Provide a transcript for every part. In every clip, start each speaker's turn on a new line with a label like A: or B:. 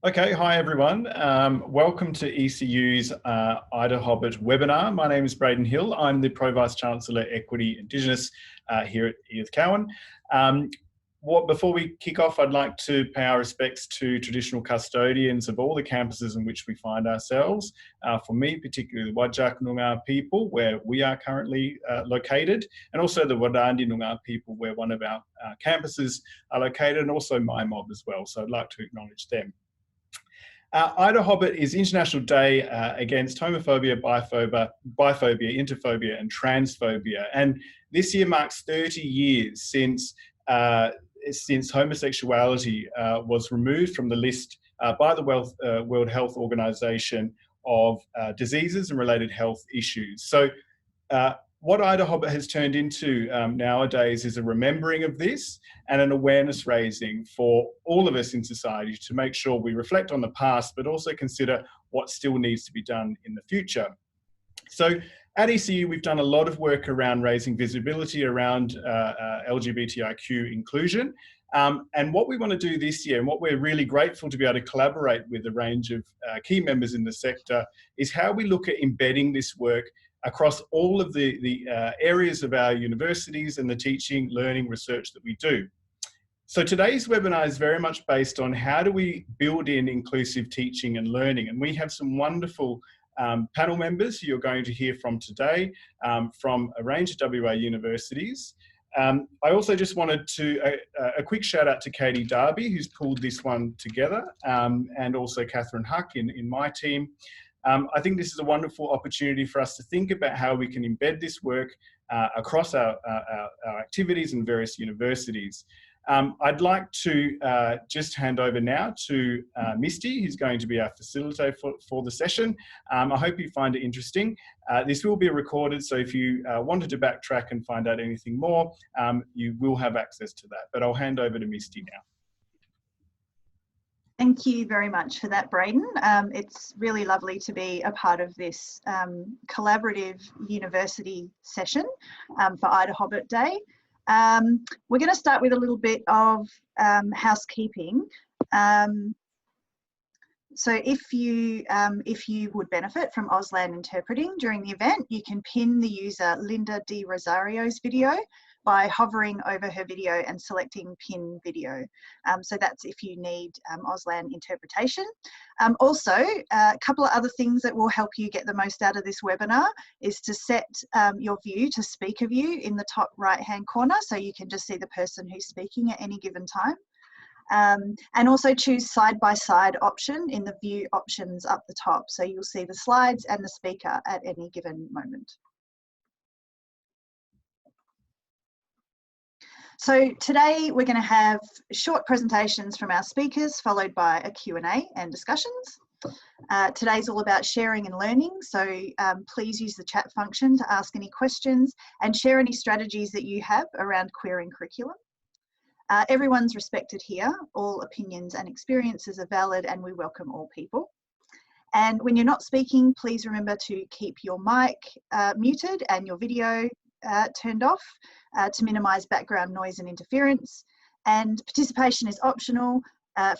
A: Okay, hi everyone. Welcome to ECU's IDAHOBIT webinar. My name is Braden Hill. I'm the Pro Vice Chancellor Equity Indigenous here at Edith Cowan. Before we kick off, I'd like to pay our respects to traditional custodians of all the campuses in which we find ourselves. For me, particularly the Whadjuk Noongar people, where we are currently located, and also the Wadandi Noongar people, where one of our campuses are located, and also my mob as well. So I'd like to acknowledge them. IDAHOBIT is International Day against homophobia, biphobia, interphobia and transphobia. And this year marks 30 years since homosexuality was removed from the list by the World Health Organization of diseases and related health issues. So what IDAHOBIT has turned into nowadays is a remembering of this and an awareness raising for all of us in society to make sure we reflect on the past, but also consider what still needs to be done in the future. So at ECU, we've done a lot of work around raising visibility around LGBTIQ inclusion. And what we want to do this year, and what we're really grateful to be able to collaborate with a range of key members in the sector, is how we look at embedding this work across all of the areas of our universities and the teaching, learning, research that we do. So today's webinar is very much based on how do we build in inclusive teaching and learning. And we have some wonderful panel members who you're going to hear from today from a range of WA universities. I also just wanted to, a quick shout out to Katie Darby, who's pulled this one together, and also Catherine Huck in my team. I think this is a wonderful opportunity for us to think about how we can embed this work across our activities in various universities. I'd like to just hand over now to Misty, who's going to be our facilitator for the session. I hope you find it interesting. This will be recorded, so if you wanted to backtrack and find out anything more, you will have access to that. But I'll hand over to Misty now.
B: Thank you very much for that, Braden. It's really lovely to be a part of this collaborative university session for IDAHOBIT Day. We're going to start with a little bit of housekeeping. So if you would benefit from Auslan interpreting during the event, you can pin the user Linda D. Rosario's video by hovering over her video and selecting pin video. So that's if you need Auslan interpretation. Also, a couple of other things that will help you get the most out of this webinar is to set your view to speaker view in the top right-hand corner, so you can just see the person who's speaking at any given time. And also choose side-by-side option in the view options up the top, so you'll see the slides and the speaker at any given moment. So today we're going to have short presentations from our speakers, followed by a Q&A and discussions. Today's all about sharing and learning, so please use the chat function to ask any questions and share any strategies that you have around queering curriculum. Everyone's respected here. All opinions and experiences are valid, and we welcome all people. And when you're not speaking, please remember to keep your mic muted and your video turned off to minimise background noise and interference. And participation is optional.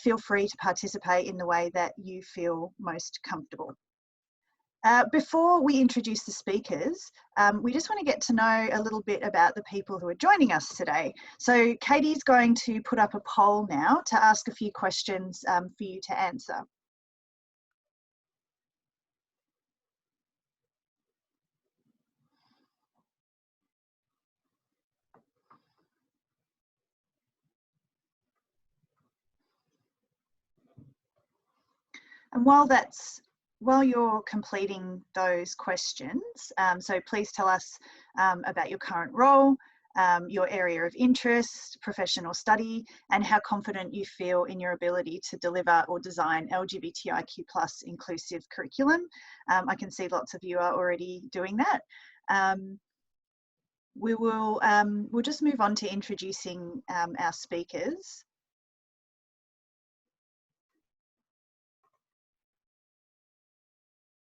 B: Feel free to participate in the way that you feel most comfortable. Before we introduce the speakers, we just want to get to know a little bit about the people who are joining us today. So Katie's going to put up a poll now to ask a few questions for you to answer. And while you're completing those questions, so please tell us about your current role, your area of interest, professional study, and how confident you feel in your ability to deliver or design LGBTIQ+ inclusive curriculum. I can see lots of you are already doing that. We'll just move on to introducing our speakers.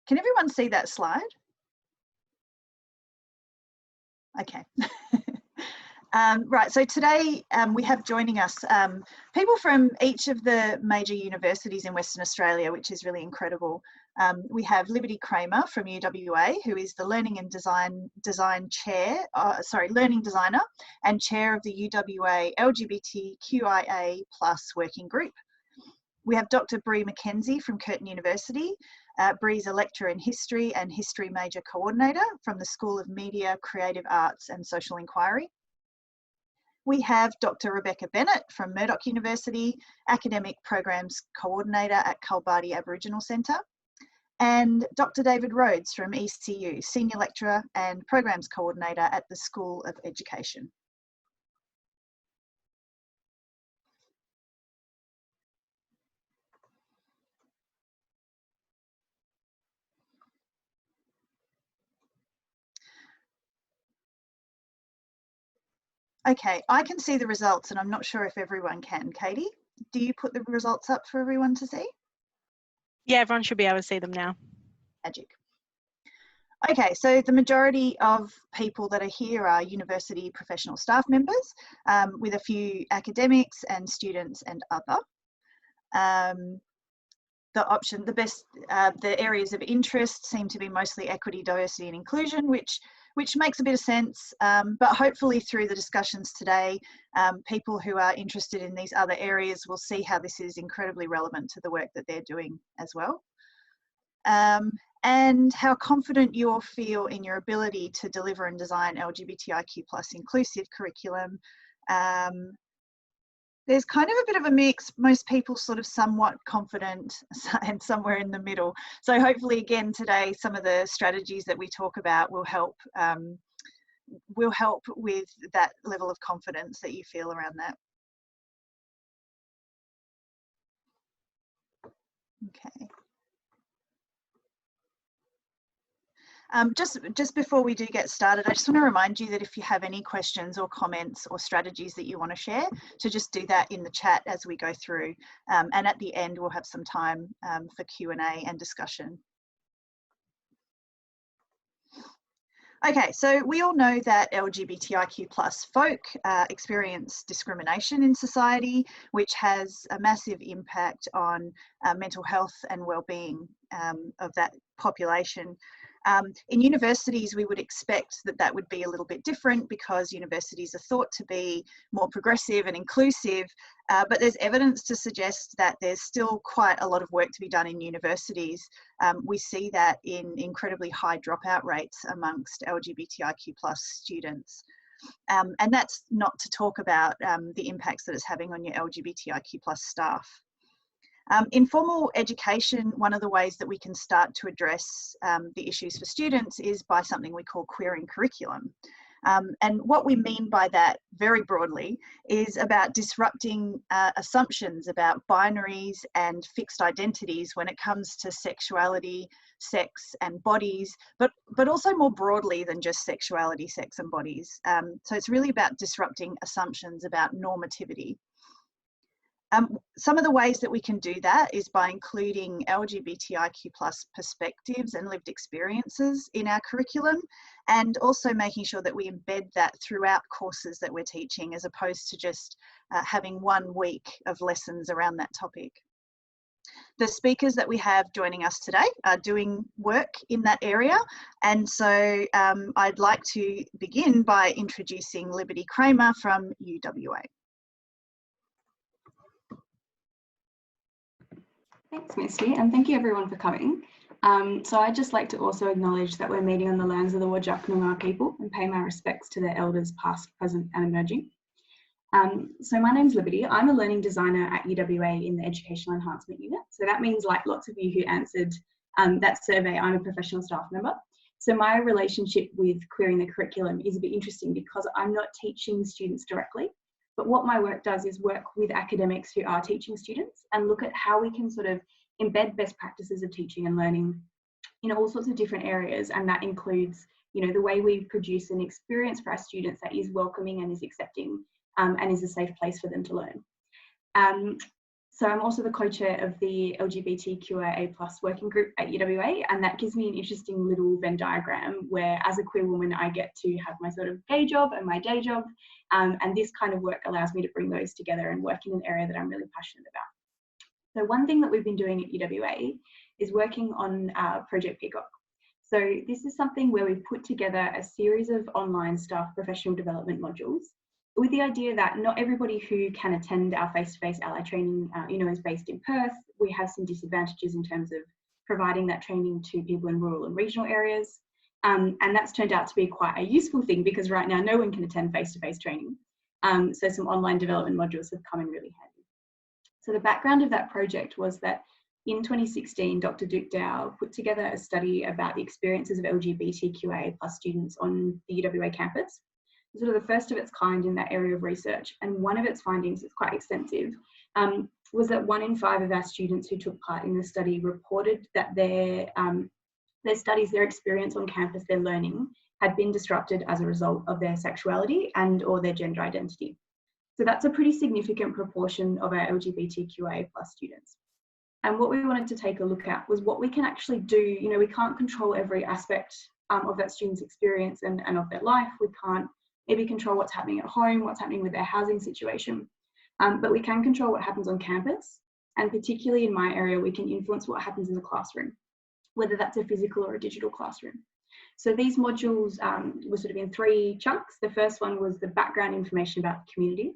B: Can everyone see that slide? Okay. Right, so today we have joining us people from each of the major universities in Western Australia, which is really incredible. We have Liberty Kramer from UWA, who is the Learning and Design Chair, Learning Designer and Chair of the UWA LGBTQIA+ Working Group. We have Dr. Bree McKenzie from Curtin University. Bree's a lecturer in history and history major coordinator from the School of Media, Creative Arts and Social Inquiry. We have Dr. Rebecca Bennett from Murdoch University, Academic Programs Coordinator at Kalbardi Aboriginal Centre, and Dr. David Rhodes from ECU, Senior Lecturer and Programs Coordinator at the School of Education. Okay, I can see the results and I'm not sure if everyone can. Katie, do you put the results up for everyone to see?
C: Yeah, everyone should be able to see them now.
B: Magic. Okay, so the majority of people that are here are university professional staff members, with a few academics and students and other. The areas of interest seem to be mostly equity, diversity and inclusion, which makes a bit of sense, but hopefully through the discussions today, people who are interested in these other areas will see how this is incredibly relevant to the work that they're doing as well. And how confident you all feel in your ability to deliver and design LGBTIQ+ inclusive curriculum. There's kind of a bit of a mix, most people sort of somewhat confident and somewhere in the middle. So hopefully again today, some of the strategies that we talk about will help with that level of confidence that you feel around that. Okay. Just before we do get started, I just want to remind you that if you have any questions or comments or strategies that you want to share, to just do that in the chat as we go through. And at the end, we'll have some time for Q&A and discussion. Okay, so we all know that LGBTIQ+ folk experience discrimination in society, which has a massive impact on mental health and well-being of that population. In universities, we would expect that that would be a little bit different because universities are thought to be more progressive and inclusive, but there's evidence to suggest that there's still quite a lot of work to be done in universities. We see that in incredibly high dropout rates amongst LGBTIQ+ students. And that's not to talk about the impacts that it's having on your LGBTIQ+ staff. In formal education, one of the ways that we can start to address the issues for students is by something we call queering curriculum. And what we mean by that very broadly is about disrupting assumptions about binaries and fixed identities when it comes to sexuality, sex and bodies, but also more broadly than just sexuality, sex and bodies. So it's really about disrupting assumptions about normativity. Some of the ways that we can do that is by including LGBTIQ+ perspectives and lived experiences in our curriculum, and also making sure that we embed that throughout courses that we're teaching, as opposed to just having 1 week of lessons around that topic. The speakers that we have joining us today are doing work in that area, and so I'd like to begin by introducing Liberty Kramer from UWA.
D: Thanks, Misty, and thank you everyone for coming. So I'd just like to also acknowledge that we're meeting on the lands of the Whadjuk Noongar people and pay my respects to their elders past, present and emerging. So my name's Liberty. I'm a learning designer at UWA in the Educational Enhancement Unit. So that means, like lots of you who answered that survey, I'm a professional staff member. So my relationship with queering the curriculum is a bit interesting because I'm not teaching students directly. But what my work does is work with academics who are teaching students and look at how we can sort of embed best practices of teaching and learning in all sorts of different areas. And that includes, you know, the way we produce an experience for our students that is welcoming and is accepting and is a safe place for them to learn. So I'm also the co-chair of the LGBTQIA+ working group at UWA, and that gives me an interesting little Venn diagram where, as a queer woman, I get to have my sort of gay job and my day job, and this kind of work allows me to bring those together and work in an area that I'm really passionate about. So one thing that we've been doing at UWA is working on Project Peacock. So this is something where we've put together a series of online staff professional development modules with the idea that not everybody who can attend our face-to-face ally training, is based in Perth. We have some disadvantages in terms of providing that training to people in rural and regional areas. And that's turned out to be quite a useful thing because right now no one can attend face-to-face training. So some online development modules have come in really handy. So the background of that project was that in 2016, Dr. Duke Dow put together a study about the experiences of LGBTQIA+ students on the UWA campus. Sort of the first of its kind in that area of research, and one of its findings, it's quite extensive, was that 1 in 5 of our students who took part in the study reported that their studies, their experience on campus, their learning had been disrupted as a result of their sexuality and or their gender identity. So that's a pretty significant proportion of our LGBTQIA+ students. And what we wanted to take a look at was what we can actually do. We can't control every aspect of that student's experience and of their life. We can't maybe control what's happening at home, what's happening with their housing situation, but we can control what happens on campus. And particularly in my area, we can influence what happens in the classroom, whether that's a physical or a digital classroom. So these modules were sort of in 3 chunks. The first one was the background information about the community.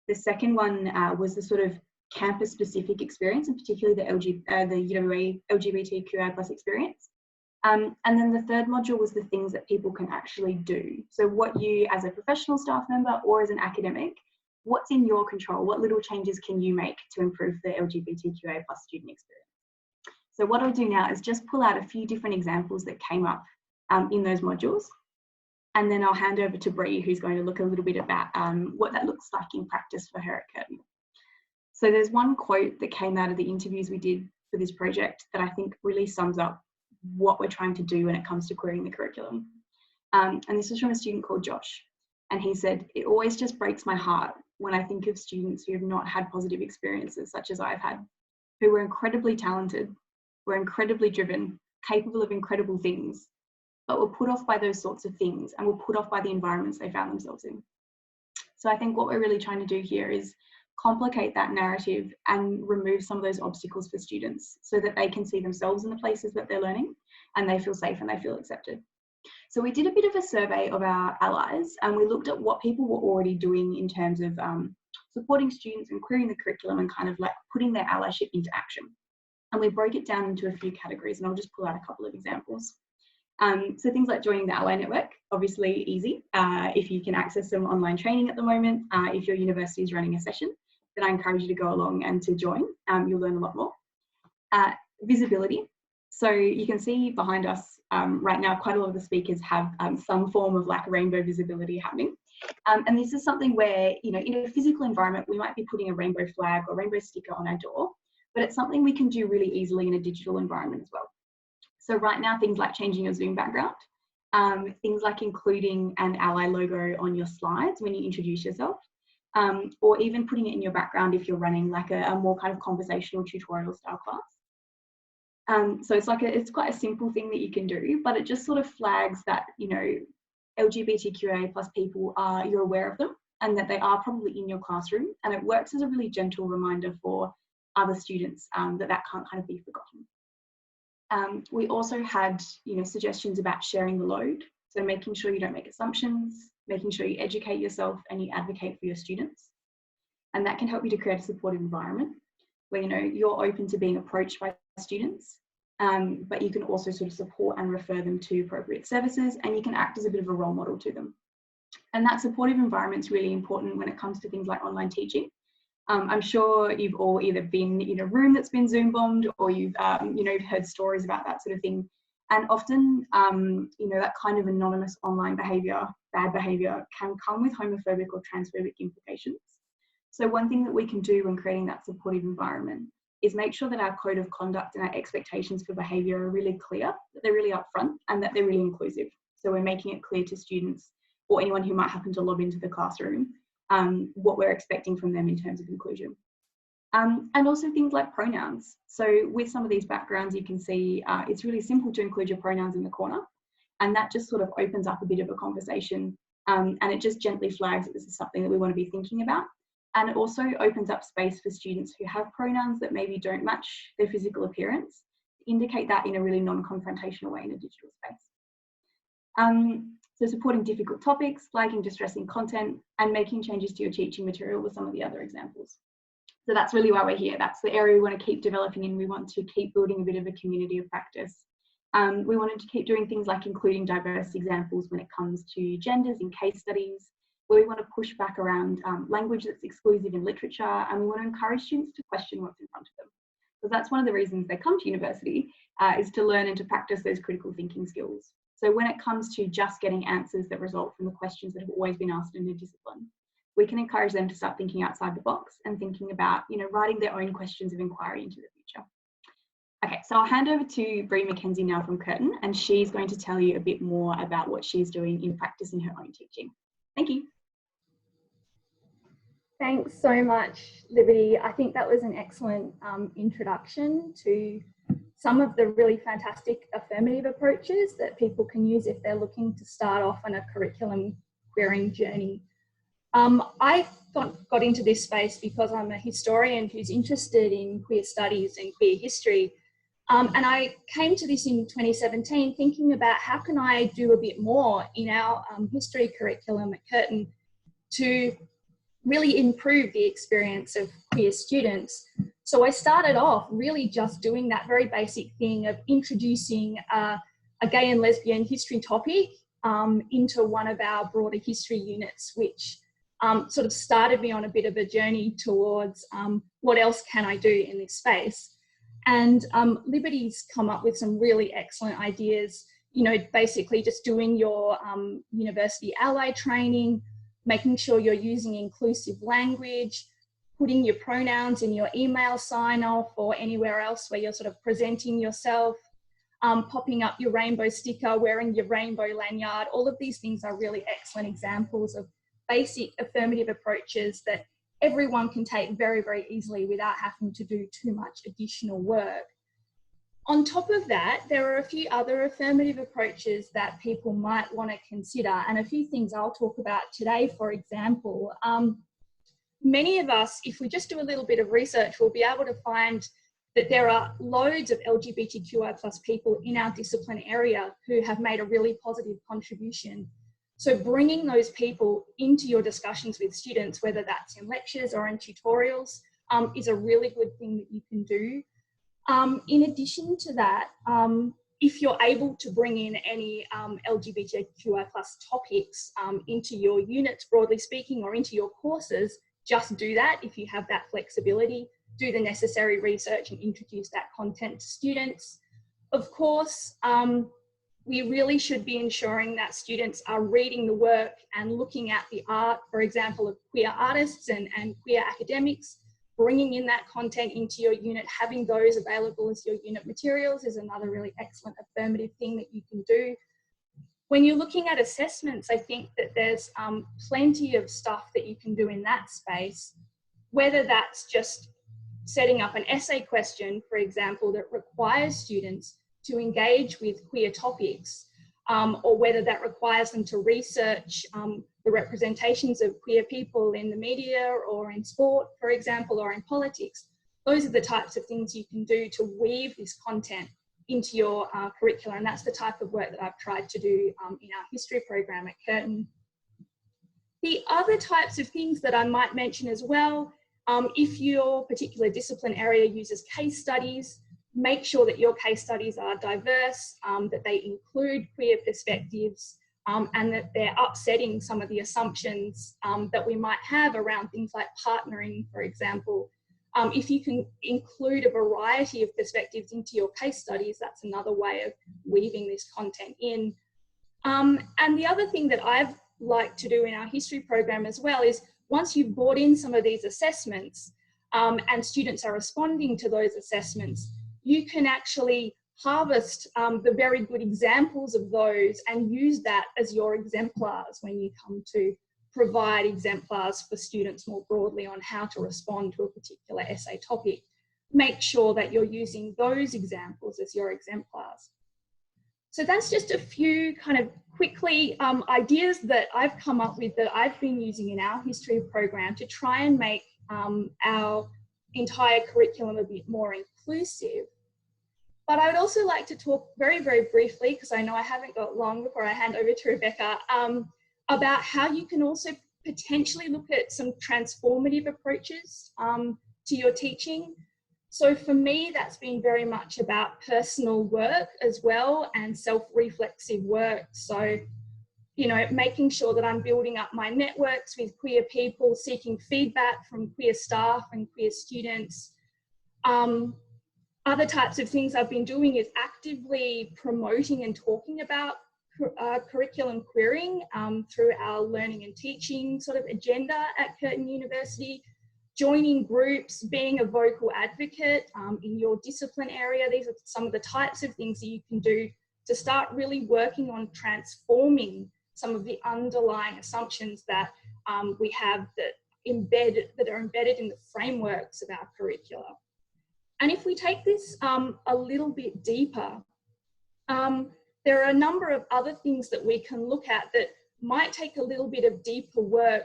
D: The second one was the sort of campus-specific experience, and particularly the UWA LGBTQI+ experience. And then the third module was the things that people can actually do. So what you, as a professional staff member or as an academic, what's in your control? What little changes can you make to improve the LGBTQIA+ student experience? So what I'll do now is just pull out a few different examples that came up in those modules. And then I'll hand over to Bree, who's going to look a little bit about what that looks like in practice for her at Curtin. So there's one quote that came out of the interviews we did for this project that I think really sums up what we're trying to do when it comes to querying the curriculum. And this is from a student called Josh. And he said, "It always just breaks my heart when I think of students who have not had positive experiences such as I've had, who were incredibly talented, were incredibly driven, capable of incredible things, but were put off by those sorts of things and were put off by the environments they found themselves in." So I think what we're really trying to do here is complicate that narrative and remove some of those obstacles for students so that they can see themselves in the places that they're learning and they feel safe and they feel accepted. So we did a bit of a survey of our allies and we looked at what people were already doing in terms of supporting students and querying the curriculum and kind of like putting their allyship into action. And we broke it down into a few categories, and I'll just pull out a couple of examples. So things like joining the Ally Network, obviously easy. If you can access some online training at the moment, if your university is running a session, then I encourage you to go along and to join. You'll learn a lot more. Visibility. So you can see behind us right now, quite a lot of the speakers have some form of like rainbow visibility happening. And this is something where, in a physical environment, we might be putting a rainbow flag or rainbow sticker on our door, but it's something we can do really easily in a digital environment as well. So right now, things like changing your Zoom background, things like including an ally logo on your slides when you introduce yourself, or even putting it in your background if you're running like a more kind of conversational tutorial style class. So it's quite a simple thing that you can do, but it just sort of flags that, LGBTQIA+ people you're aware of them and that they are probably in your classroom, and it works as a really gentle reminder for other students that can't kind of be forgotten. We also had, suggestions about sharing the load. So making sure you don't make assumptions, making sure you educate yourself and you advocate for your students. And that can help you to create a supportive environment where, you're open to being approached by students, but you can also sort of support and refer them to appropriate services, and you can act as a bit of a role model to them. And that supportive environment is really important when it comes to things like online teaching. I'm sure you've all either been in a room that's been Zoom bombed, or you've heard stories about that sort of thing. And often, that kind of anonymous online behaviour, bad behaviour, can come with homophobic or transphobic implications. So one thing that we can do when creating that supportive environment is make sure that our code of conduct and our expectations for behaviour are really clear, that they're really upfront, and that they're really inclusive. So we're making it clear to students or anyone who might happen to lob into the classroom what we're expecting from them in terms of inclusion. And also things like pronouns. So with some of these backgrounds, you can see it's really simple to include your pronouns in the corner, and that just sort of opens up a bit of a conversation, and it just gently flags that this is something that we want to be thinking about. And it also opens up space for students who have pronouns that maybe don't match their physical appearance, to indicate that in a really non-confrontational way in a digital space. So supporting difficult topics, flagging distressing content, and making changes to your teaching material were some of the other examples. So that's really why we're here. That's the area we want to keep developing in. We want to keep building a bit of a community of practice. We wanted to keep doing things like including diverse examples when it comes to genders in case studies, where we want to push back around language that's exclusive in literature, and we want to encourage students to question what's in front of them. Because that's one of the reasons they come to university, is to learn and to practice those critical thinking skills. So when it comes to just getting answers that result from the questions that have always been asked in a discipline, we can encourage them to start thinking outside the box and thinking about, writing their own questions of inquiry into the future. Okay, so I'll hand over to Bree McKenzie now from Curtin, and she's going to tell you a bit more about what she's doing in practice in her own teaching. Thank you.
E: Thanks so much, Liberty. I think that was an excellent introduction to some of the really fantastic affirmative approaches that people can use if they're looking to start off on a curriculum querying journey. I got into this space because I'm a historian who's interested in queer studies and queer history. And I came to this in 2017 thinking about how can I do a bit more in our history curriculum at Curtin to really improve the experience of queer students. So I started off really just doing that very basic thing of introducing a gay and lesbian history topic into one of our broader history units, which sort of started me on a bit of a journey towards what else can I do in this space. And Liberty's come up with some really excellent ideas, basically just doing your university ally training, making sure you're using inclusive language, putting your pronouns in your email sign-off or anywhere else where you're sort of presenting yourself, popping up your rainbow sticker, wearing your rainbow lanyard. All of these things are really excellent examples of basic affirmative approaches that everyone can take very, very easily without having to do too much additional work. On top of that, there are a few other affirmative approaches that people might want to consider, and a few things I'll talk about today. For example, many of us, if we just do a little bit of research, we'll be able to find that there are loads of LGBTQI+ people in our discipline area who have made a really positive contribution. So bringing those people into your discussions with students, whether that's in lectures or in tutorials, is a really good thing that you can do. In addition to that, if you're able to bring in any LGBTQI+ topics into your units, broadly speaking, or into your courses, just do that if you have that flexibility. Do the necessary research and introduce that content to students. Of course, we really should be ensuring that students are reading the work and looking at the art, for example, of queer artists and queer academics. Bringing in that content into your unit, having those available as your unit materials is another really excellent affirmative thing that you can do. When you're looking at assessments, I think that there's plenty of stuff that you can do in that space, whether that's just setting up an essay question, for example, that requires students to engage with queer topics, or whether that requires them to research the representations of queer people in the media or in sport, for example, or in politics. Those are the types of things you can do to weave this content into your curricula, and that's the type of work that I've tried to do in our history program at Curtin. The other types of things that I might mention as well, if your particular discipline area uses case studies, make sure that your case studies are diverse, that they include queer perspectives, and that they're upsetting some of the assumptions that we might have around things like partnering, for example. If you can include a variety of perspectives into your case studies, that's another way of weaving this content in. And the other thing that I've liked to do in our history program as well is once you've brought in some of these assessments and students are responding to those assessments, you can actually harvest the very good examples of those and use that as your exemplars when you come to provide exemplars for students more broadly on how to respond to a particular essay topic, make sure that you're using those examples as your exemplars. So that's just a few kind of quickly ideas that I've come up with that I've been using in our history program to try and make our entire curriculum a bit more inclusive. But I would also like to talk very, very briefly, because I know I haven't got long before I hand over to Rebecca, about how you can also potentially look at some transformative approaches to your teaching. So for me, that's been very much about personal work as well and self-reflexive work. So, you know, making sure that I'm building up my networks with queer people, seeking feedback from queer staff and queer students. Other types of things I've been doing is actively promoting and talking about curriculum queering through our learning and teaching sort of agenda at Curtin University, joining groups, being a vocal advocate in your discipline area. These are some of the types of things that you can do to start really working on transforming some of the underlying assumptions that we have that are embedded in the frameworks of our curricula. And if we take this a little bit deeper, there are a number of other things that we can look at that might take a little bit of deeper work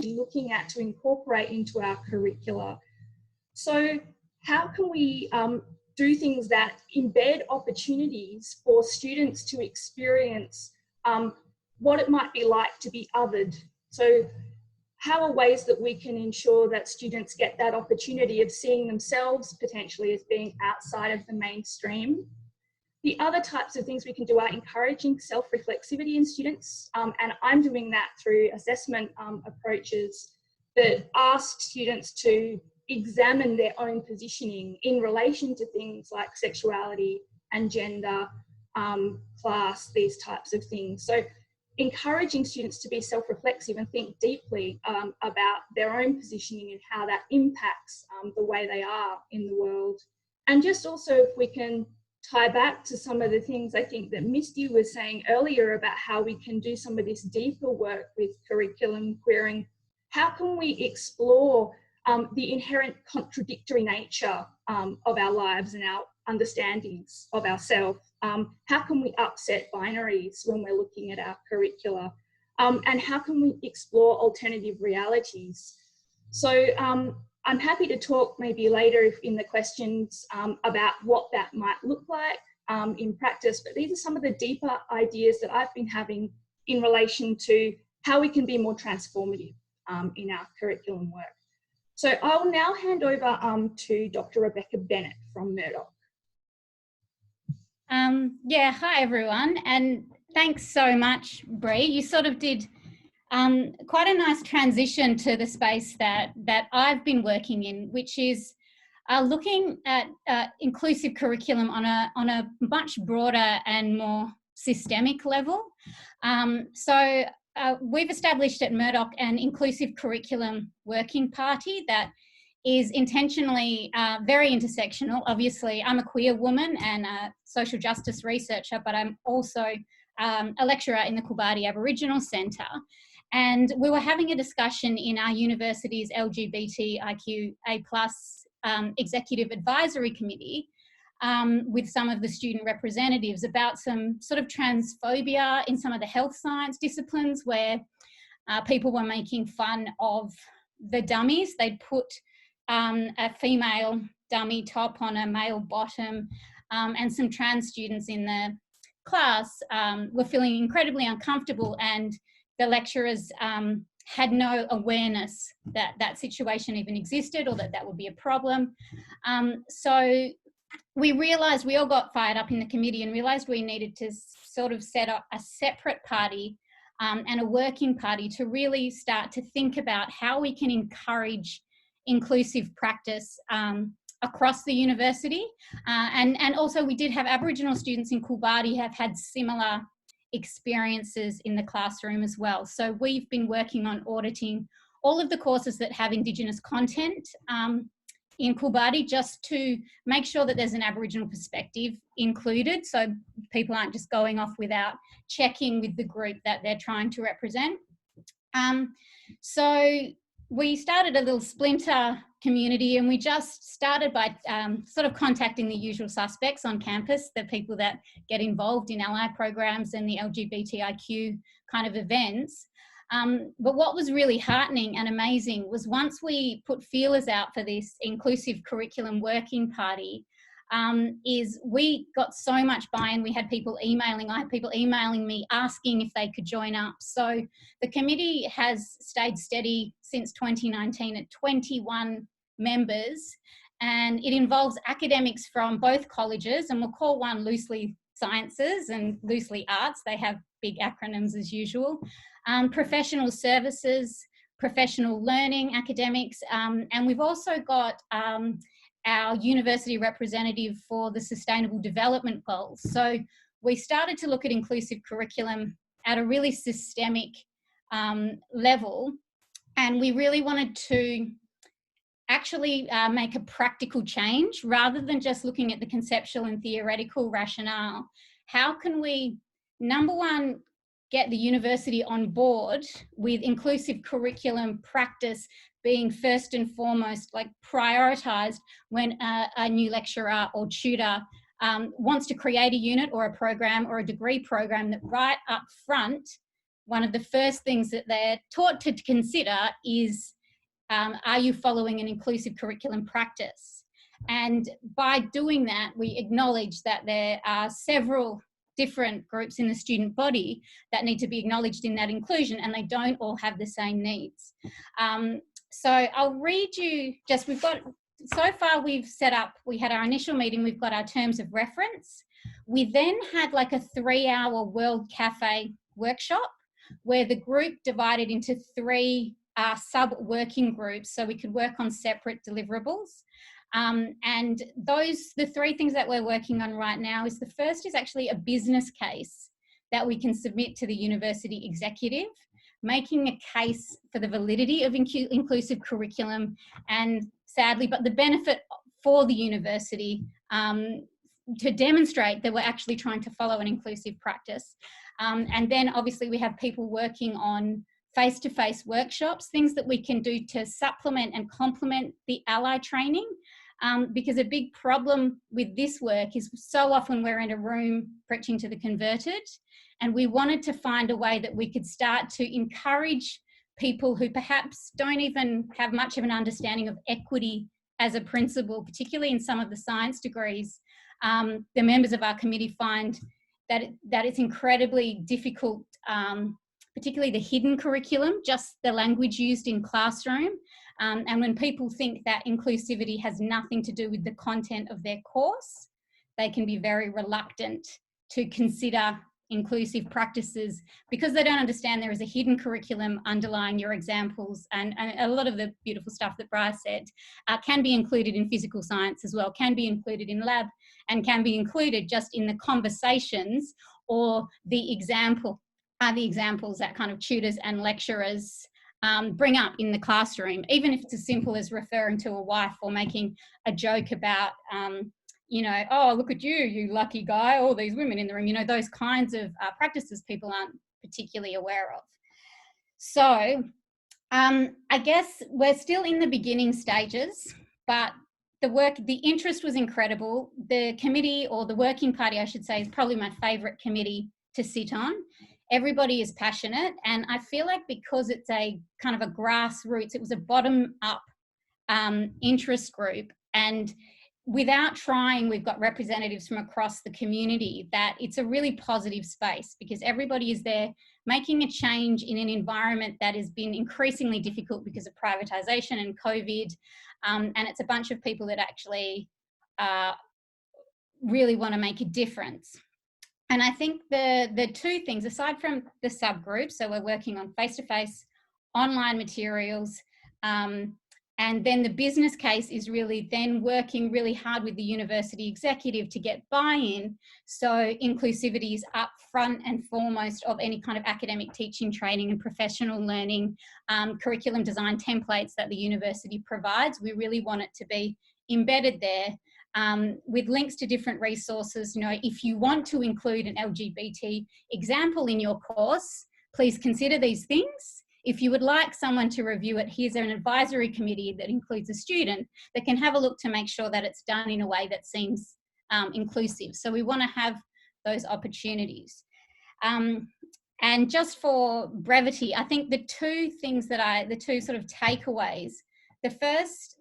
E: looking at to incorporate into our curricula. So how can we do things that embed opportunities for students to experience what it might be like to be othered? So how are ways that we can ensure that students get that opportunity of seeing themselves potentially as being outside of the mainstream? The other types of things we can do are encouraging self-reflexivity in students, and I'm doing that through assessment approaches that ask students to examine their own positioning in relation to things like sexuality and gender, class, these types of things. So encouraging students to be self-reflexive and think deeply about their own positioning and how that impacts the way they are in the world. And just also if we can tie back to some of the things I think that Misty was saying earlier about how we can do some of this deeper work with curriculum queering. How can we explore the inherent contradictory nature of our lives and our understandings of ourselves? How can we upset binaries when we're looking at our curricula? And how can we explore alternative realities? So I'm happy to talk maybe later if in the questions about what that might look like in practice, but these are some of the deeper ideas that I've been having in relation to how we can be more transformative in our curriculum work. So I'll now hand over to Dr. Rebecca Bennett from Murdoch.
F: Yeah, hi everyone, and thanks so much, Bree. You sort of did quite a nice transition to the space that I've been working in, which is looking at inclusive curriculum on a much broader and more systemic level. So we've established at Murdoch an inclusive curriculum working party that is intentionally very intersectional. Obviously, I'm a queer woman and a social justice researcher, but I'm also a lecturer in the Coolbardie Aboriginal Centre. And we were having a discussion in our university's LGBTIQ A+ Executive Advisory Committee with some of the student representatives about some sort of transphobia in some of the health science disciplines where people were making fun of the dummies. They'd put a female dummy top on a male bottom, and some trans students in the class were feeling incredibly uncomfortable, and the lecturers had no awareness that that situation even existed or that that would be a problem. So we realised, we all got fired up in the committee and realised we needed to sort of set up a separate party and a working party to really start to think about how we can encourage inclusive practice across the university. And also we did have Aboriginal students in Coolbardie have had similar experiences in the classroom as well. So we've been working on auditing all of the courses that have Indigenous content in Coolbardie, just to make sure that there's an Aboriginal perspective included, so people aren't just going off without checking with the group that they're trying to represent. So we started a little splinter community, and we just started by sort of contacting the usual suspects on campus, the people that get involved in ally programs and the LGBTIQ kind of events. But what was really heartening and amazing was once we put feelers out for this inclusive curriculum working party, is we got so much buy-in. We had people emailing, I had people emailing me asking if they could join up. So the committee has stayed steady since 2019 at 21 members, and it involves academics from both colleges, and we'll call one loosely sciences and loosely arts. They have big acronyms as usual. Professional services, professional learning, academics, and we've also got our university representative for the Sustainable Development Goals. So we started to look at inclusive curriculum at a really systemic level, and we really wanted to actually make a practical change rather than just looking at the conceptual and theoretical rationale. How can we, number one, get the university on board with inclusive curriculum practice being first and foremost like prioritised when a new lecturer or tutor wants to create a unit or a program or a degree program, that right up front, one of the first things that they're taught to consider is, are you following an inclusive curriculum practice? And by doing that, we acknowledge that there are several different groups in the student body that need to be acknowledged in that inclusion, and they don't all have the same needs. So I'll read you just, we've got, so far we've set up, we had our initial meeting, we've got our terms of reference. We then had like a 3-hour World Cafe workshop where the group divided into 3 sub-working groups so we could work on separate deliverables. And the 3 things that we're working on right now is, the first is actually a business case that we can submit to the university executive, making a case for the validity of inclusive curriculum and, sadly, but the benefit for the university to demonstrate that we're actually trying to follow an inclusive practice. And then obviously we have people working on face-to-face workshops, things that we can do to supplement and complement the ally training. Because a big problem with this work is so often we're in a room preaching to the converted, and we wanted to find a way that we could start to encourage people who perhaps don't even have much of an understanding of equity as a principle, particularly in some of the science degrees. The members of our committee find that it's incredibly difficult, particularly the hidden curriculum, just the language used in classroom. And when people think that inclusivity has nothing to do with the content of their course, they can be very reluctant to consider inclusive practices because they don't understand there is a hidden curriculum underlying your examples, and a lot of the beautiful stuff that Bryce said can be included in physical science as well, can be included in lab, and can be included just in the conversations or the examples that kind of tutors and lecturers bring up in the classroom, even if it's as simple as referring to a wife or making a joke about, you know, oh, look at you, you lucky guy, all these women in the room, you know, those kinds of practices people aren't particularly aware of. So I guess we're still in the beginning stages, but the interest was incredible. The committee, or the working party, I should say, is probably my favourite committee to sit on. Everybody is passionate, and I feel like because it's a kind of a grassroots, it was a bottom-up interest group, and without trying, we've got representatives from across the community, that it's a really positive space because everybody is there making a change in an environment that has been increasingly difficult because of privatisation and COVID, and it's a bunch of people that actually really want to make a difference. And I think the 2 things, aside from the subgroups, so we're working on face-to-face, online materials, and then the business case is really then working really hard with the university executive to get buy-in. So inclusivity is up front and foremost of any kind of academic teaching, training and professional learning, curriculum design templates that the university provides. We really want it to be embedded there. With links to different resources. You know, if you want to include an LGBT example in your course, please consider these things. if you would like someone to review it, here's an advisory committee that includes a student that can have a look to make sure that it's done in a way that seems inclusive. So we want to have those opportunities. And just for brevity, I think the two sort of takeaways, the first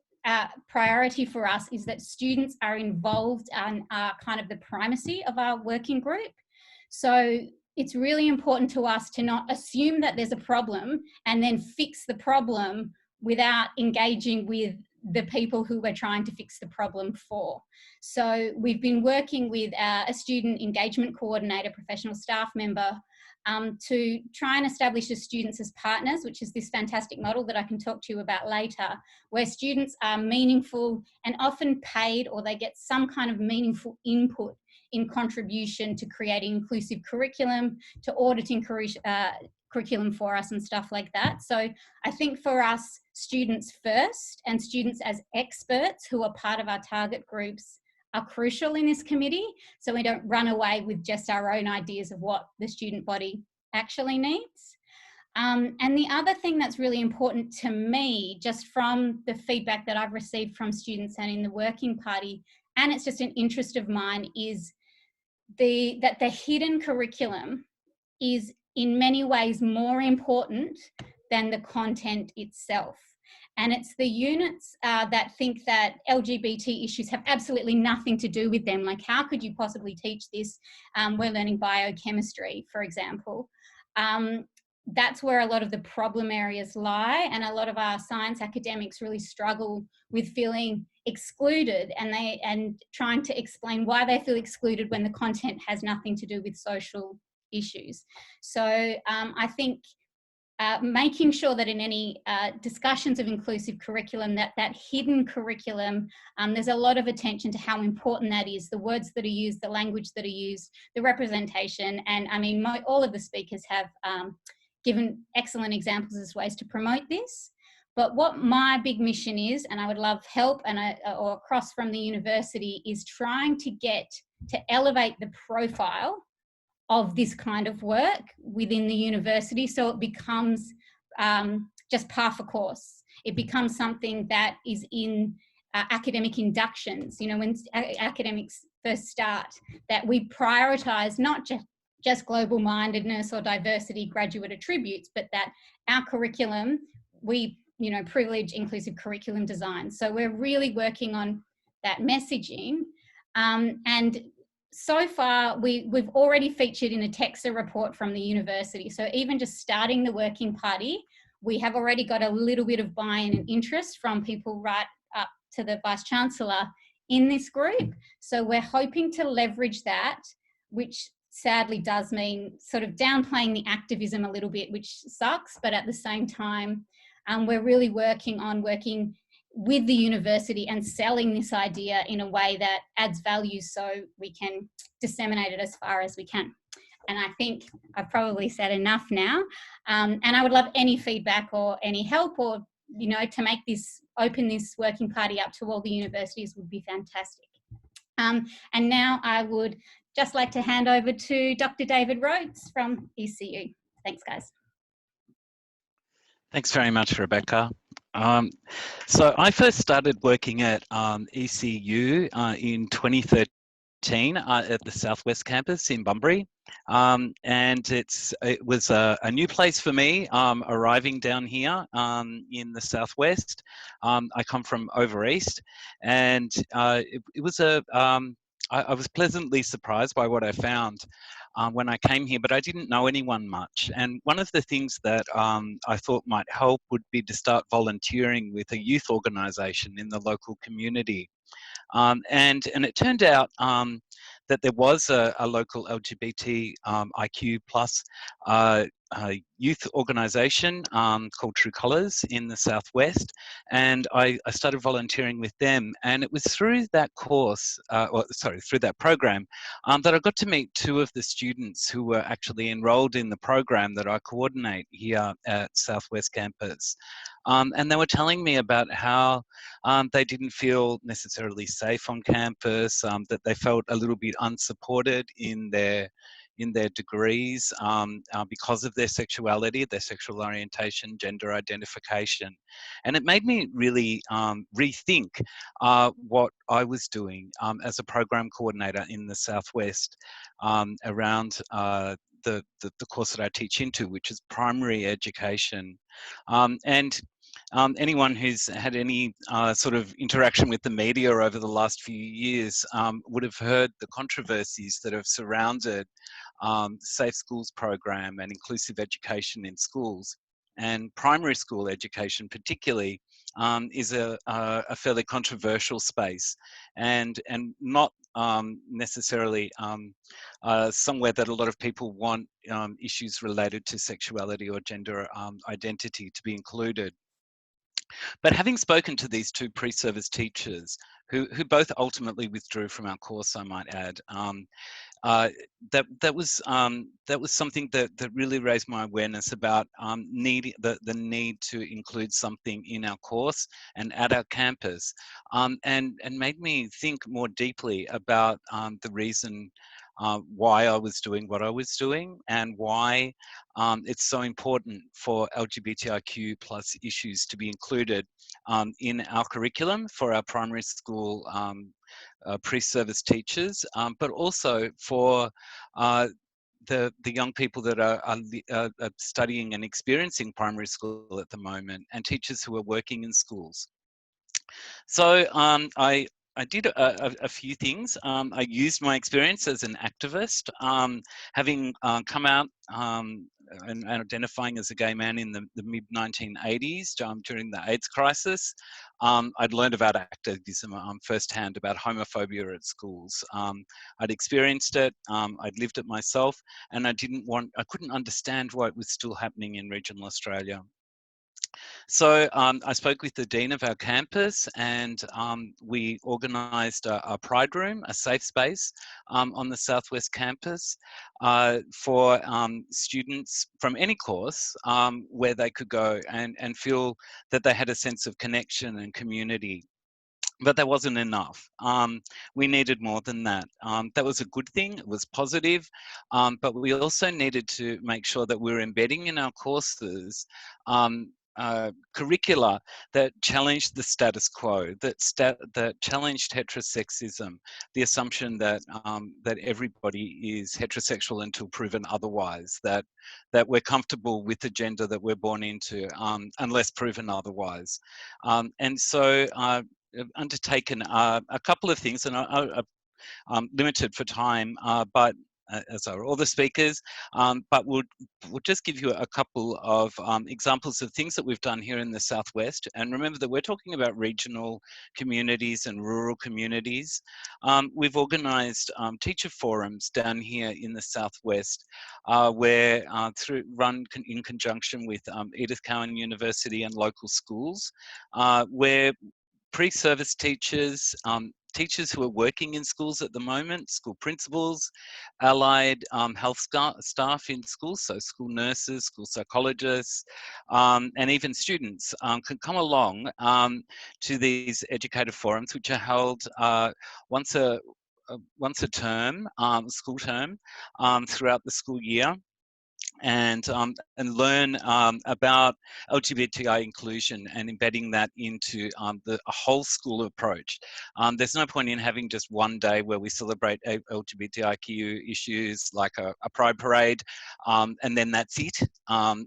F: priority for us is that students are involved and are kind of the primacy of our working group. So it's really important to us to not assume that there's a problem and then fix the problem without engaging with the people who we're trying to fix the problem for. So we've been working with a student engagement coordinator, professional staff member, to try and establish the students as partners, which is this fantastic model that I can talk to you about later, where students are meaningful and often paid, or they get some kind of meaningful input in contribution to creating inclusive curriculum, to auditing curriculum for us and stuff like that. So I think for us, students first and students as experts who are part of our target groups are crucial in this committee, so we don't run away with just our own ideas of what the student body actually needs. And the other thing that's really important to me, just from the feedback that I've received from students and in the working party, and it's just an interest of mine, is that the hidden curriculum is in many ways more important than the content itself. And it's the units that think that LGBT issues have absolutely nothing to do with them. Like, how could you possibly teach this? We're learning biochemistry, for example. That's where a lot of the problem areas lie, and a lot of our science academics really struggle with feeling excluded and trying to explain why they feel excluded when the content has nothing to do with social issues. So I think making sure that in any discussions of inclusive curriculum, that hidden curriculum, there's a lot of attention to how important that is, the words that are used, the language that are used, the representation. And I mean, all of the speakers have given excellent examples as ways to promote this. But what my big mission is, and I would love help or across from the university, is trying to get to elevate the profile of this kind of work within the university, so it becomes just par for course. It becomes something that is in academic inductions. You know, when academics first start, that we prioritise not just global mindedness or diversity graduate attributes, but that our curriculum, we privilege inclusive curriculum design. So we're really working on that messaging, and so far, we've already featured in a TEXA report from the university. So even just starting the working party, we have already got a little bit of buy-in and interest from people right up to the Vice-Chancellor in this group. So we're hoping to leverage that, which sadly does mean sort of downplaying the activism a little bit, which sucks, but at the same time, we're really working with the university and selling this idea in a way that adds value so we can disseminate it as far as we can. And I think I've probably said enough now. And I would love any feedback or any help, or, to make this, open this working party up to all the universities would be fantastic. And now I would just like to hand over to Dr. David Rhodes from ECU. Thanks, guys.
G: Thanks very much, Rebecca. So I first started working at ECU in 2013 at the Southwest campus in Bunbury. And it was a new place for me, arriving down here in the Southwest. I come from over East, and it was I was pleasantly surprised by what I found when I came here, but I didn't know anyone much. And one of the things that I thought might help would be to start volunteering with a youth organisation in the local community. And it turned out that there was a local LGBTIQ plus youth organisation called True Colours in the Southwest, and I started volunteering with them. And it was through that course, through that program, that I got to meet two of the students who were actually enrolled in the program that I coordinate here at Southwest Campus. And they were telling me about how they didn't feel necessarily safe on campus, that they felt a little bit unsupported in their in their degrees because of their sexuality, their sexual orientation, gender identification. And it made me really rethink what I was doing as a program coordinator in the Southwest around the course that I teach into, which is primary education. Anyone who's had any sort of interaction with the media over the last few years would have heard the controversies that have surrounded Safe Schools program and inclusive education in schools. And primary school education particularly is a fairly controversial space, and not necessarily somewhere that a lot of people want issues related to sexuality or gender identity to be included. But having spoken to these two pre-service teachers, who both ultimately withdrew from our course, I might add, that was something that really raised my awareness about the need to include something in our course and at our campus, and made me think more deeply about the reason why I was doing what I was doing, and why it's so important for LGBTIQ plus issues to be included in our curriculum for our primary school pre-service teachers, but also for the young people that are studying and experiencing primary school at the moment, and teachers who are working in schools. So I did a few things. I used my experience as an activist, having come out and identifying as a gay man in the mid-1980s during the AIDS crisis. I'd learned about activism firsthand, about homophobia at schools. I'd experienced it, I'd lived it myself, and I couldn't understand why it was still happening in regional Australia. So I spoke with the dean of our campus, and we organised a pride room, a safe space on the Southwest campus for students from any course where they could go and feel that they had a sense of connection and community. But that wasn't enough. We needed more than that. That was a good thing, it was positive, but we also needed to make sure that we were embedding in our courses curricula that challenged the status quo, that challenged heterosexism, the assumption that that everybody is heterosexual until proven otherwise, that we're comfortable with the gender that we're born into unless proven otherwise. And so I've undertaken a couple of things, and I'm limited for time, but as are all the speakers, but we'll just give you a couple of examples of things that we've done here in the Southwest. And remember that we're talking about regional communities and rural communities. We've organised teacher forums down here in the Southwest, where run in conjunction with Edith Cowan University and local schools, where pre-service teachers, teachers who are working in schools at the moment, school principals, allied health staff in schools, so school nurses, school psychologists, and even students can come along to these educator forums, which are held once a term, school term, throughout the school year. And learn about LGBTI inclusion and embedding that into a whole school approach. There's no point in having just one day where we celebrate LGBTIQ issues like a pride parade, and then that's it,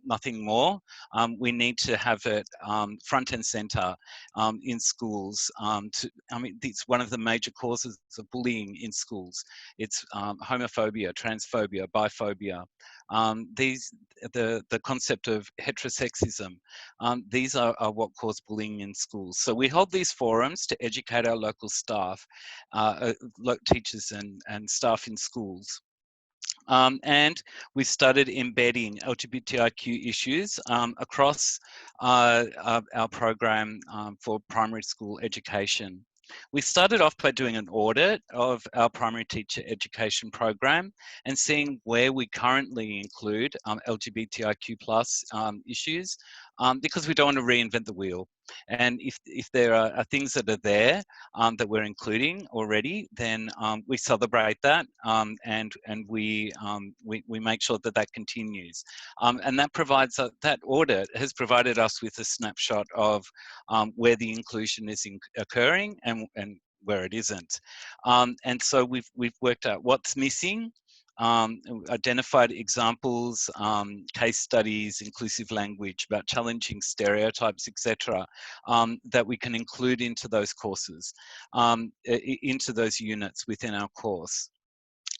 G: nothing more. We need to have it front and center in schools. It's one of the major causes of bullying in schools. It's homophobia, transphobia, biphobia. The concept of heterosexism, these are what cause bullying in schools. So we hold these forums to educate our local staff, teachers and staff in schools. And we started embedding LGBTIQ issues across our program for primary school education. We started off by doing an audit of our primary teacher education program and seeing where we currently include LGBTIQ plus issues, because we don't want to reinvent the wheel. And if there are things that are there that we're including already, then we celebrate that, and we make sure that that continues. And that provides that audit has provided us with a snapshot of where the inclusion is occurring and where it isn't. And so we've worked out what's missing, identified examples, case studies, inclusive language about challenging stereotypes, etc., that we can include into those courses, into those units within our course.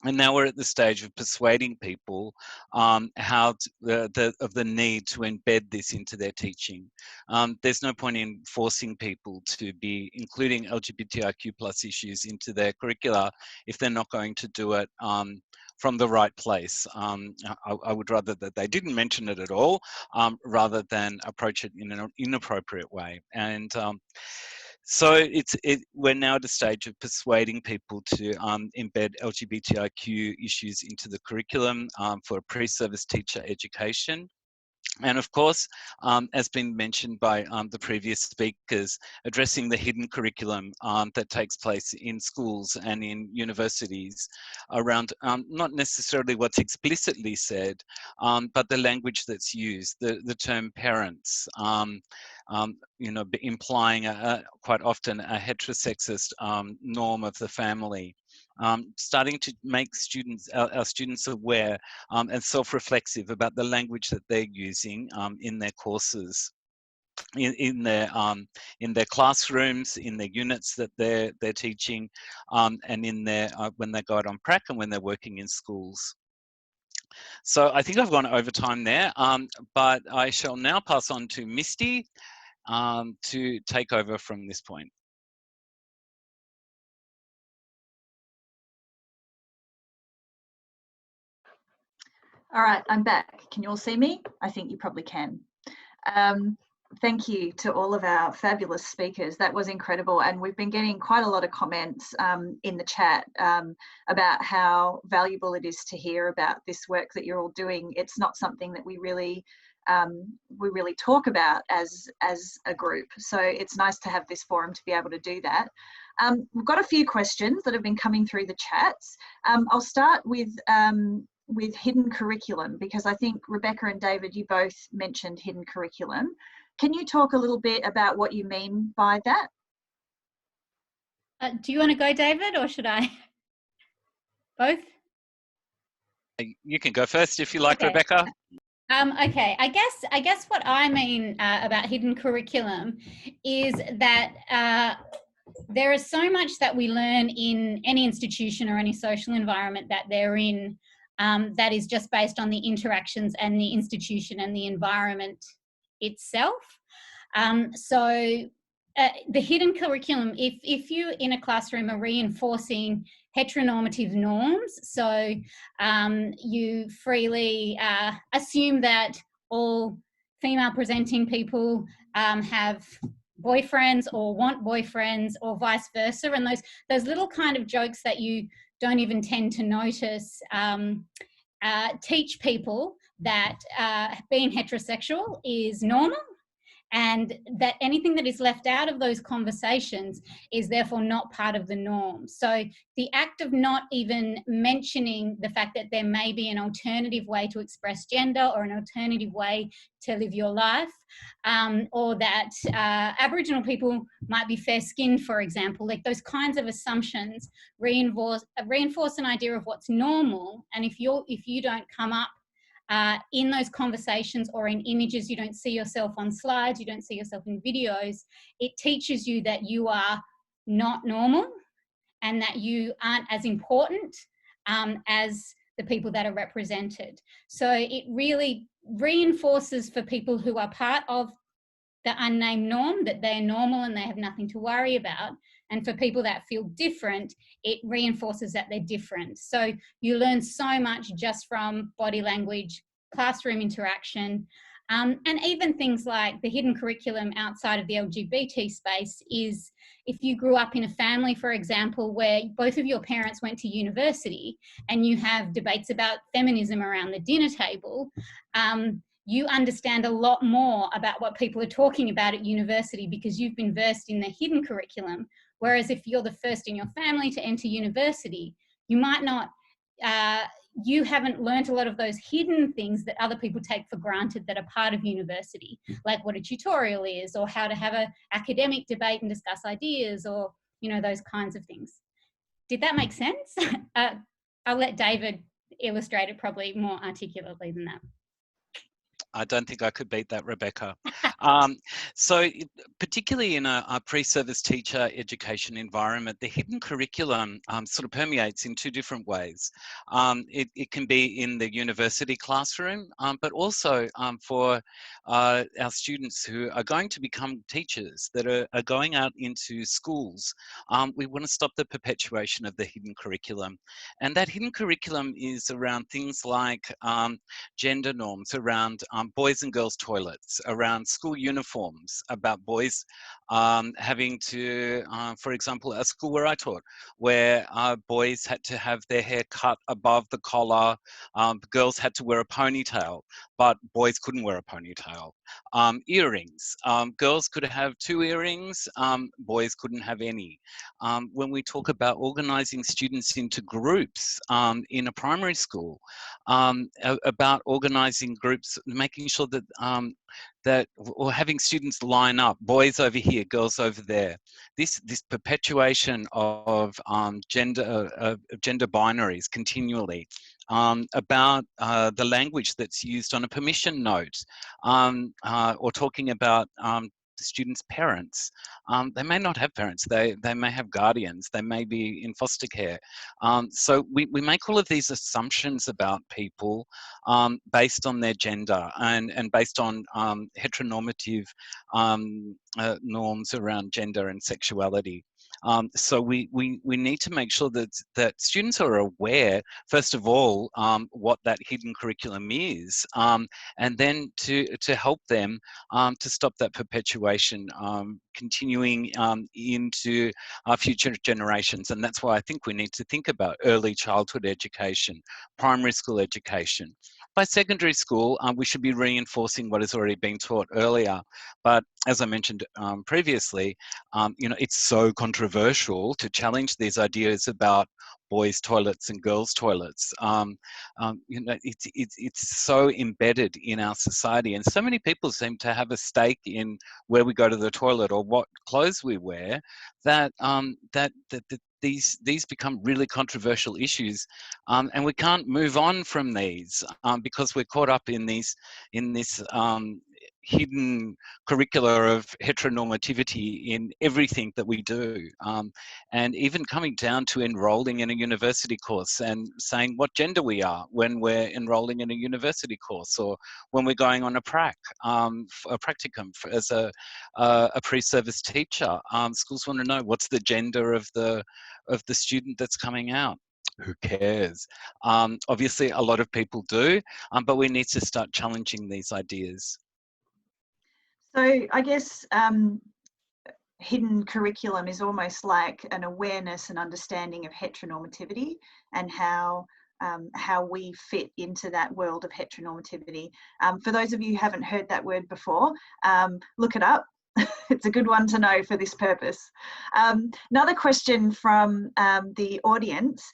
G: And now we're at the stage of persuading people of the need to embed this into their teaching. There's no point in forcing people to be including LGBTIQ+ issues into their curricula if they're not going to do it from the right place. I would rather that they didn't mention it at all, rather than approach it in an inappropriate way. And so we're now at a stage of persuading people to embed LGBTIQ issues into the curriculum for pre-service teacher education. And of course, as been mentioned by the previous speakers, addressing the hidden curriculum that takes place in schools and in universities around not necessarily what's explicitly said, but the language that's used, the term parents, you know, implying quite often a heterosexist norm of the family. Starting to make our students aware and self-reflexive about the language that they're using in their courses, in their classrooms, in their units that they're teaching, and in their when they go out on prac and when they're working in schools. So I think I've gone over time there, but I shall now pass on to Misty to take over from this point.
B: All right, I'm back. Can you all see me? I think you probably can. Thank you to all of our fabulous speakers. That was incredible. And we've been getting quite a lot of comments in the chat about how valuable it is to hear about this work that you're all doing. It's not something that we really talk about as a group. So it's nice to have this forum to be able to do that. We've got a few questions that have been coming through the chats. I'll start with hidden curriculum, because I think Rebecca and David, you both mentioned hidden curriculum. Can you talk a little bit about what you mean by that?
F: Do you want to go, David, or should I? Both?
G: You can go first if you like,
F: okay.
G: Rebecca.
F: Okay, I guess what I mean about hidden curriculum is that there is so much that we learn in any institution or any social environment that they're in that is just based on the interactions and the institution and the environment itself. So the hidden curriculum, if you in a classroom are reinforcing heteronormative norms, so you freely assume that all female presenting people have boyfriends or want boyfriends or vice versa, and those little kind of jokes that you don't even tend to notice teach people that being heterosexual is normal, and that anything that is left out of those conversations is therefore not part of the norm. So the act of not even mentioning the fact that there may be an alternative way to express gender or an alternative way to live your life, or that Aboriginal people might be fair-skinned, for example, like those kinds of assumptions reinforce an idea of what's normal. And if you don't come up in those conversations or in images, you don't see yourself on slides, you don't see yourself in videos, it teaches you that you are not normal and that you aren't as important as the people that are represented. So it really reinforces for people who are part of the unnamed norm that they're normal and they have nothing to worry about. And for people that feel different, it reinforces that they're different. So you learn so much just from body language, classroom interaction, and even things like the hidden curriculum outside of the LGBT space is if you grew up in a family, for example, where both of your parents went to university and you have debates about feminism around the dinner table, you understand a lot more about what people are talking about at university because you've been versed in the hidden curriculum. Whereas if you're the first in your family to enter university, you might not, you haven't learnt a lot of those hidden things that other people take for granted that are part of university, like what a tutorial is, or how to have an academic debate and discuss ideas, or, you know, those kinds of things. Did that make sense? I'll let David illustrate it probably more articulately than that.
G: I don't think I could beat that, Rebecca. So particularly in a pre-service teacher education environment, the hidden curriculum sort of permeates in two different ways. It can be in the university classroom, but also for our students who are going to become teachers that are going out into schools. We want to stop the perpetuation of the hidden curriculum. And that hidden curriculum is around things like gender norms, around boys and girls toilets, around school uniforms, about boys having to, for example, a school where I taught, where boys had to have their hair cut above the collar, girls had to wear a ponytail, but boys couldn't wear a ponytail. Earrings, girls could have 2 earrings, boys couldn't have any. When we talk about organising students into groups in a primary school, about organising groups, making sure that or having students line up, boys over here, girls over there. This perpetuation of gender binaries continually, about the language that's used on a permission note, or talking about the students' parents. They may not have parents, they may have guardians, they may be in foster care. So we make all of these assumptions about people based on their gender and based on heteronormative norms around gender and sexuality. So we need to make sure that students are aware, first of all, what that hidden curriculum is, and then to help them to stop that perpetuation continuing into future generations. And that's why I think we need to think about early childhood education, primary school education. By secondary school, we should be reinforcing what has already been taught earlier. But as I mentioned previously, you know, it's so controversial to challenge these ideas about boys' toilets and girls' toilets. You know, it's so embedded in our society, and so many people seem to have a stake in where we go to the toilet or what clothes we wear, that these become really controversial issues, and we can't move on from these because we're caught up in this hidden curricula of heteronormativity in everything that we do, and even coming down to enrolling in a university course and saying what gender we are when we're enrolling in a university course, or when we're going on a practicum as a pre-service teacher. Schools want to know what's the gender of the student that's coming out. Who cares? Obviously, a lot of people do, but we need to start challenging these ideas.
B: So I guess hidden curriculum is almost like an awareness and understanding of heteronormativity and how we fit into that world of heteronormativity. For those of you who haven't heard that word before, look it up. It's a good one to know for this purpose. Another question from the audience.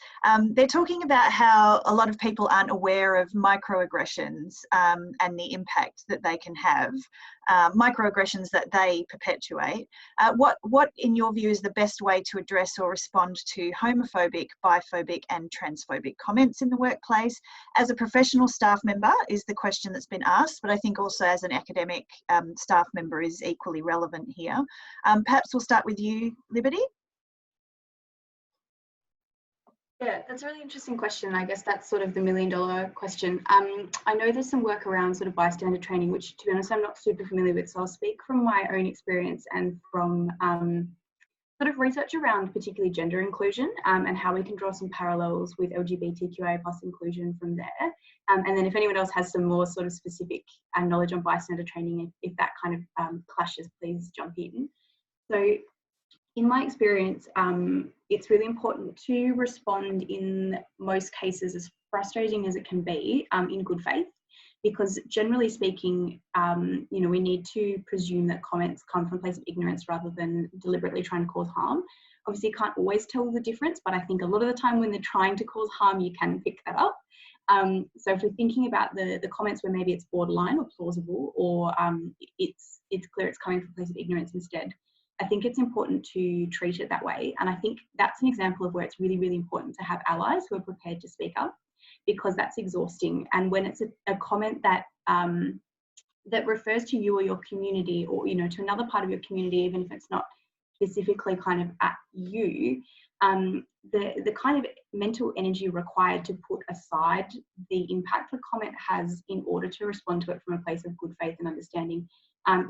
B: They're talking about how a lot of people aren't aware of microaggressions and the impact that they can have, microaggressions that they perpetuate. What, in your view, is the best way to address or respond to homophobic, biphobic and transphobic comments in the workplace? As a professional staff member is the question that's been asked, but I think also as an academic staff member is equally relevant here. Perhaps we'll start with you, Liberty.
D: Yeah, that's a really interesting question. I guess that's sort of the million-dollar question. I know there's some work around sort of bystander training, which, to be honest, I'm not super familiar with. So I'll speak from my own experience and from sort of research around particularly gender inclusion, and how we can draw some parallels with LGBTQIA+ inclusion from there. And then if anyone else has some more sort of specific knowledge on bystander training, if that kind of clashes, please jump in. So in my experience, it's really important to respond in most cases, as frustrating as it can be, in good faith. because generally speaking, you know, we need to presume that comments come from a place of ignorance rather than deliberately trying to cause harm. Obviously, you can't always tell the difference, but I think a lot of the time when they're trying to cause harm, you can pick that up. So if we're thinking about the comments where maybe it's borderline or plausible, or it's clear it's coming from a place of ignorance instead, I think it's important to treat it that way. And I think that's an example of where it's really, really important to have allies who are prepared to speak up, because that's exhausting. And when it's a comment that that refers to you or your community, or, you know, to another part of your community, even if it's not specifically kind of at you, the kind of mental energy required to put aside the impact the comment has in order to respond to it from a place of good faith and understanding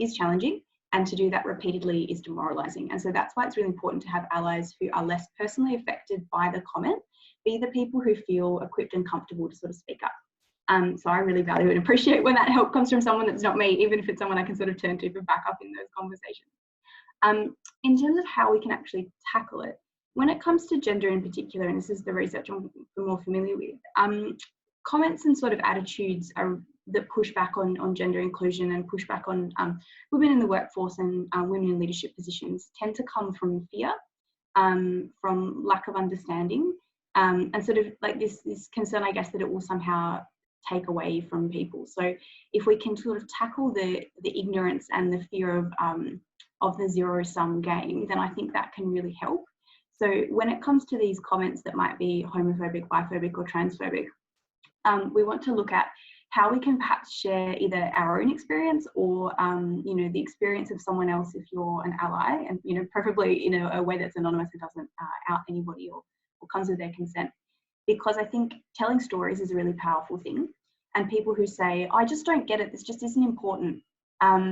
D: is challenging. And to do that repeatedly is demoralizing. And so that's why it's really important to have allies who are less personally affected by the comment, be the people who feel equipped and comfortable to sort of speak up. So I really value and appreciate when that help comes from someone that's not me, even if it's someone I can sort of turn to for backup in those conversations. In terms of how we can actually tackle it, when it comes to gender in particular, and this is the research I'm more familiar with, comments and sort of attitudes that push back on gender inclusion and push back on women in the workforce and women in leadership positions tend to come from fear, from lack of understanding, and sort of like this concern, I guess, that it will somehow take away from people. So if we can sort of tackle the ignorance and the fear of the zero-sum game, then I think that can really help. So when it comes to these comments that might be homophobic, biphobic, or transphobic, we want to look at how we can perhaps share either our own experience or, you know, the experience of someone else if you're an ally, and, you know, preferably in a way that's anonymous and doesn't out anybody or comes with their consent. Because I think telling stories is a really powerful thing. And people who say, I just don't get it, this just isn't important,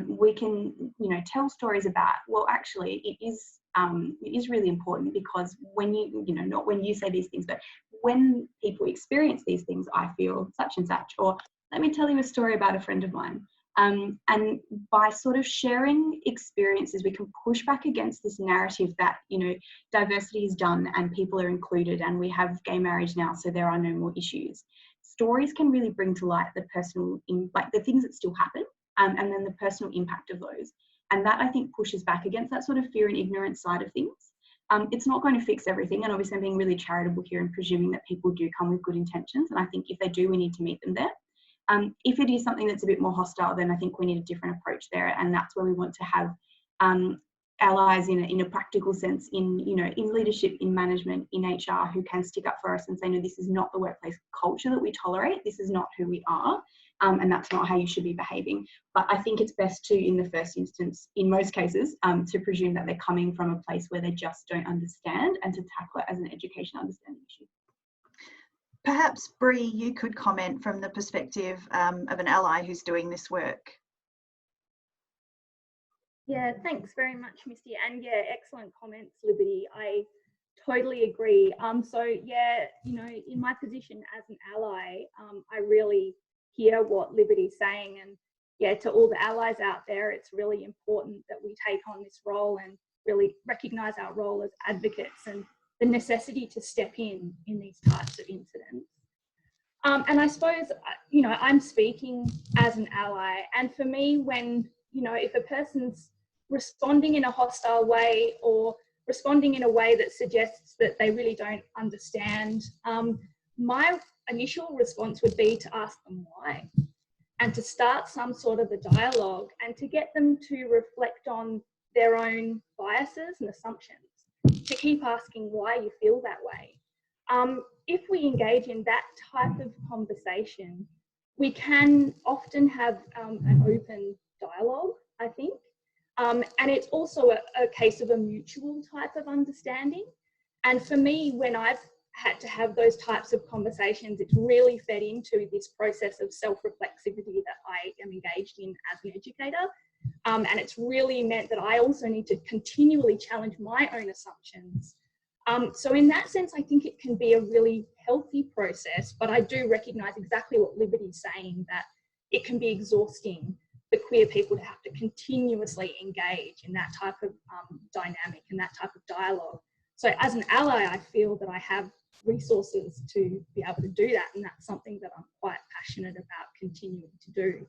D: we can, you know, tell stories about, well, actually it is really important, because when you know, not when you say these things, but when people experience these things, I feel such and such, or let me tell you a story about a friend of mine. And by sort of sharing experiences, we can push back against this narrative that, you know, diversity is done and people are included and we have gay marriage now, so there are no more issues. Stories can really bring to light the personal, like the things that still happen, and then the personal impact of those. And that, I think, pushes back against that sort of fear and ignorance side of things. It's not going to fix everything, and obviously I'm being really charitable here and presuming that people do come with good intentions, and I think if they do, we need to meet them there. If it is something that's a bit more hostile, then I think we need a different approach there, and that's where we want to have allies in a practical sense, in, you know, in leadership, in management, in HR, who can stick up for us and say, no, this is not the workplace culture that we tolerate, this is not who we are, and that's not how you should be behaving. But I think it's best to, in the first instance, in most cases, to presume that they're coming from a place where they just don't understand, and to tackle it as an education understanding issue.
B: Perhaps, Bree, you could comment from the perspective of an ally who's doing this work.
E: Yeah, thanks very much, Misty. And yeah, excellent comments, Liberty. I totally agree. So yeah, you know, in my position as an ally, I really hear what Liberty's saying, and yeah, to all the allies out there, it's really important that we take on this role and really recognise our role as advocates and the necessity to step in these types of incidents. And I suppose, you know, I'm speaking as an ally, and for me, when, you know, if a person's responding in a hostile way or responding in a way that suggests that they really don't understand, my initial response would be to ask them why, and to start some sort of a dialogue and to get them to reflect on their own biases and assumptions, to keep asking why you feel that way. If we engage in that type of conversation, we can often have an open dialogue, I think. And it's also a case of a mutual type of understanding. And for me, when I've had to have those types of conversations, it's really fed into this process of self-reflexivity that I am engaged in as an educator. And it's really meant that I also need to continually challenge my own assumptions. So in that sense, I think it can be a really healthy process, but I do recognise exactly what Liberty's saying, that it can be exhausting for queer people to have to continuously engage in that type of dynamic and that type of dialogue. So as an ally, I feel that I have resources to be able to do that, and that's something that I'm quite passionate about continuing to do.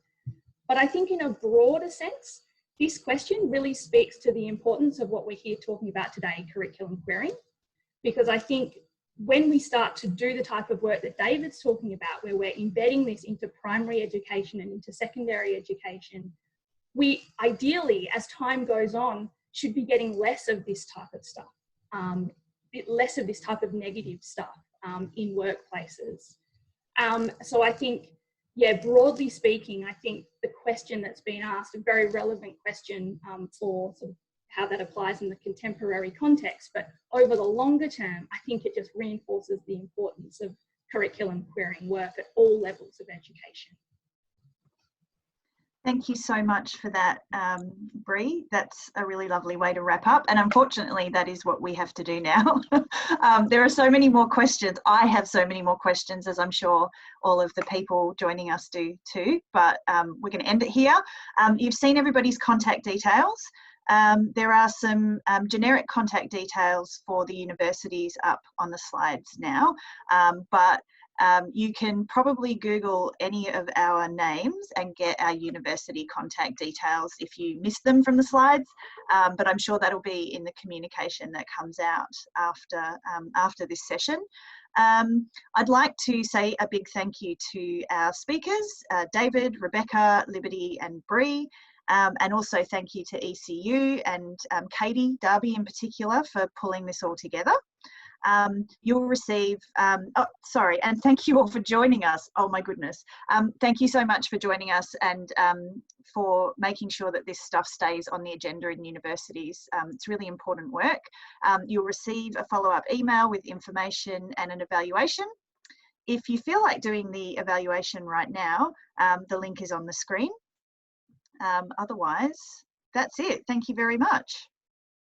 E: But I think in a broader sense, this question really speaks to the importance of what we're here talking about today, curriculum querying, because I think when we start to do the type of work that David's talking about, where we're embedding this into primary education and into secondary education, we ideally, as time goes on, should be getting less of this type of stuff, less of this type of negative stuff in workplaces. So I think, yeah, broadly speaking, I think the question that's been asked, a very relevant question for sort of how that applies in the contemporary context, but over the longer term, I think it just reinforces the importance of curriculum querying work at all levels of education.
B: Thank you so much for that, Bree. That's a really lovely way to wrap up. And unfortunately, that is what we have to do now. There are so many more questions. I have so many more questions, as I'm sure all of the people joining us do too. But we're going to end it here. You've seen everybody's contact details. There are some generic contact details for the universities up on the slides now, but you can probably Google any of our names and get our university contact details if you miss them from the slides, but I'm sure that'll be in the communication that comes out after this session. I'd like to say a big thank you to our speakers, David, Rebecca, Liberty and Bree. And also thank you to ECU and Katie Darby in particular for pulling this all together. You'll receive, and thank you all for joining us. Oh my goodness. Thank you so much for joining us and for making sure that this stuff stays on the agenda in universities. It's really important work. You'll receive a follow-up email with information and an evaluation. If you feel like doing the evaluation right now, the link is on the screen. Otherwise, that's it. Thank you very much.